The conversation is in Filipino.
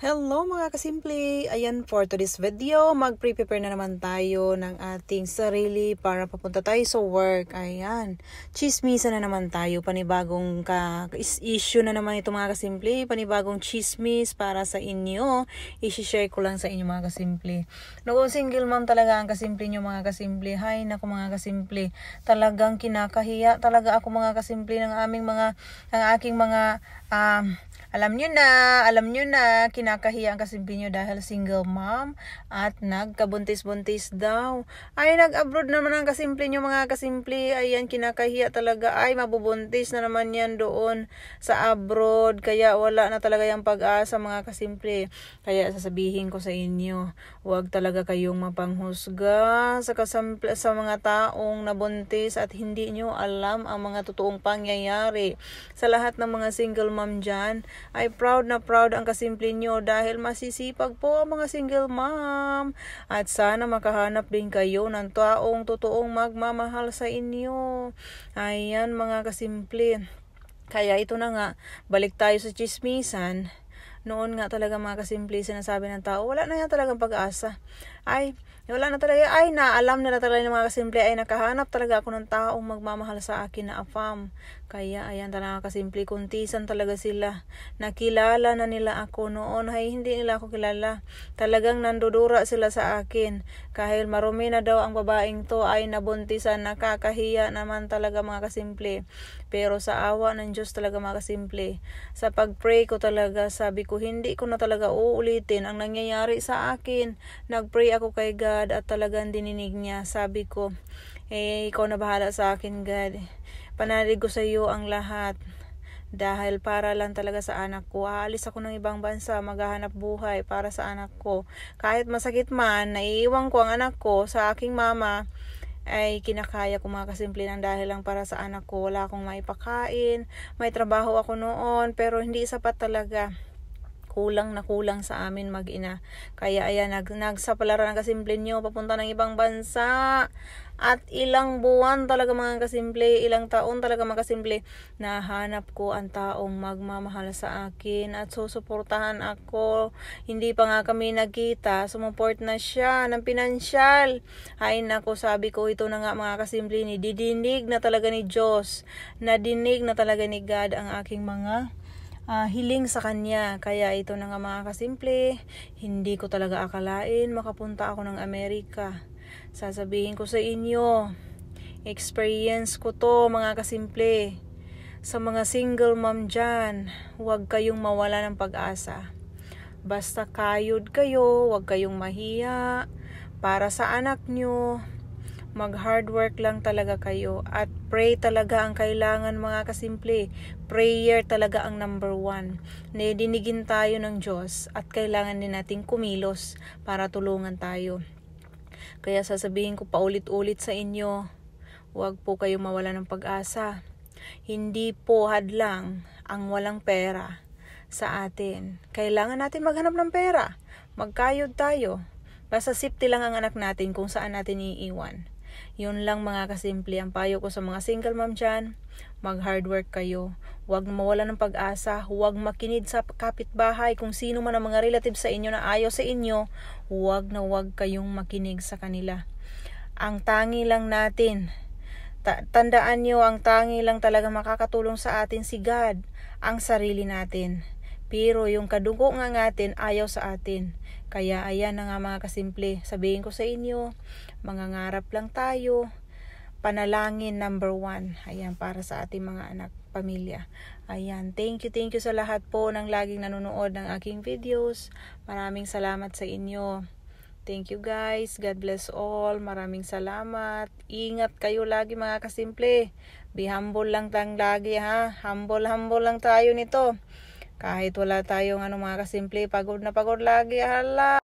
Hello mga kasimple! Ayan, for today's video, mag-prepare na naman tayo ng ating sarili para papunta tayo sa work. Ayan, chismisa na naman tayo. Panibagong issue na naman ito mga kasimple. Panibagong chismis para sa inyo. I-share ko lang sa inyo mga kasimple. Noong single mom talaga ang kasimple nyo mga kasimple. Hay naku mga kasimple. Talagang kinakahiya talaga ako mga kasimple ng aking mga alam nyo na, kinakahiya ang kasimple nyo dahil single mom at nagkabuntis-buntis daw. Ay, nag-abroad naman ang kasimple nyo mga kasimple. Ayan, kinakahiya talaga. Ay, mabubuntis na naman yan doon sa abroad. Kaya wala na talaga yung pag-asa mga kasimple. Kaya sasabihin ko sa inyo, huwag talaga kayong mapanghusga sa mga taong nabuntis at hindi nyo alam ang mga totoong pangyayari. Sa lahat ng mga single mom dyan, ay proud na proud ang kasimple nyo dahil masisipag po ang mga single mom. At sana makahanap din kayo ng taong totoong magmamahal sa inyo. Ayan mga kasimple. Kaya ito na nga, balik tayo sa chismisan. Noon nga talaga mga kasimple, sinasabi ng tao, wala na yan talagang pag-asa. Ay, wala na talaga, alam nila talaga ng mga kasimple, ay nakahanap talaga ako ng taong magmamahal sa akin na afam. Kaya ayan talaga kasimple, kuntisan talaga sila. Nakilala na nila ako noon, ay hindi nila ako kilala. Talagang nandudura sila sa akin. Kahit marumi na daw ang babaeng to, ay nabuntisan, nakakahiya naman talaga mga kasimple. Pero sa awa ng Diyos talaga mga kasimple, sa pag-pray ko talaga, sabi ko hindi ko na talaga uulitin ang nangyayari sa akin. Nag-pray ako kay God at talagang dininig niya. Sabi ko, ikaw na bahala sa akin God. Panalig ko sa iyo ang lahat. Dahil para lang talaga sa anak ko. Aalis ako ng ibang bansa, maghahanap buhay para sa anak ko. Kahit masakit man, naiiwan ko ang anak ko sa aking mama, ay kinakaya ko mga kasimple ng dahil lang para sa anak ko. Wala akong maipakain. May trabaho ako noon, pero hindi sapat talaga. Kulang na kulang sa amin mag-ina. Kaya ayan, nagsapalaran ng kasimple nyo papunta ng ibang bansa. At ilang buwan talaga mga kasimple, ilang taon talaga mga kasimple, nahanap ko ang taong magmamahal sa akin at susuportahan ako. Hindi pa nga kami nagkita, sumuport na siya ng pinansyal. Ay nako, sabi ko ito na nga mga kasimple, didinig na talaga ni Diyos, nadinig na talaga ni God ang aking mga hiling sa kanya. Kaya ito na nga mga kasimple, hindi ko talaga akalain makapunta ako ng Amerika. Sasabihin ko sa inyo, experience ko to mga kasimple. Sa mga single mom dyan, huwag kayong mawala ng pag-asa. Basta kayod kayo, huwag kayong mahiya. Para sa anak nyo, mag-hard work lang talaga kayo at pray talaga ang kailangan mga kasimple. Prayer talaga ang number 1. Dinigin tayo ng Diyos at kailangan din nating kumilos para tulungan tayo. Kaya sasabihin ko paulit-ulit sa inyo, huwag po kayong mawala ng pag-asa. Hindi po hadlang ang walang pera sa atin. Kailangan natin maghanap ng pera. Magkayod tayo. Basta safety lang ang anak natin kung saan natin iiwan. Yun lang mga kasimple ang payo ko sa mga single mom dyan. Mag-hard work kayo. Huwag mawala ng pag-asa. Huwag makinig sa kapitbahay. Kung sino man ang mga relatives sa inyo na ayaw sa inyo, huwag na huwag kayong makinig sa kanila. Ang tangi lang natin, tandaan nyo, ang tangi lang talaga makakatulong sa atin si God, ang sarili natin. Pero yung kadugo nga natin ayaw sa atin. Kaya ayan na nga mga kasimple, sabihin ko sa inyo, mangangarap lang tayo. Panalangin number 1. Ayan, para sa ating mga anak, pamilya. Ayan, thank you sa lahat po ng laging nanonood ng aking videos. Maraming salamat sa inyo. Thank you guys. God bless all. Maraming salamat. Ingat kayo lagi mga kasimple. Be humble lang tayong lagi ha. Humble lang tayo nito. Kahit wala tayong mga kasimple, pagod na pagod lagi, hala.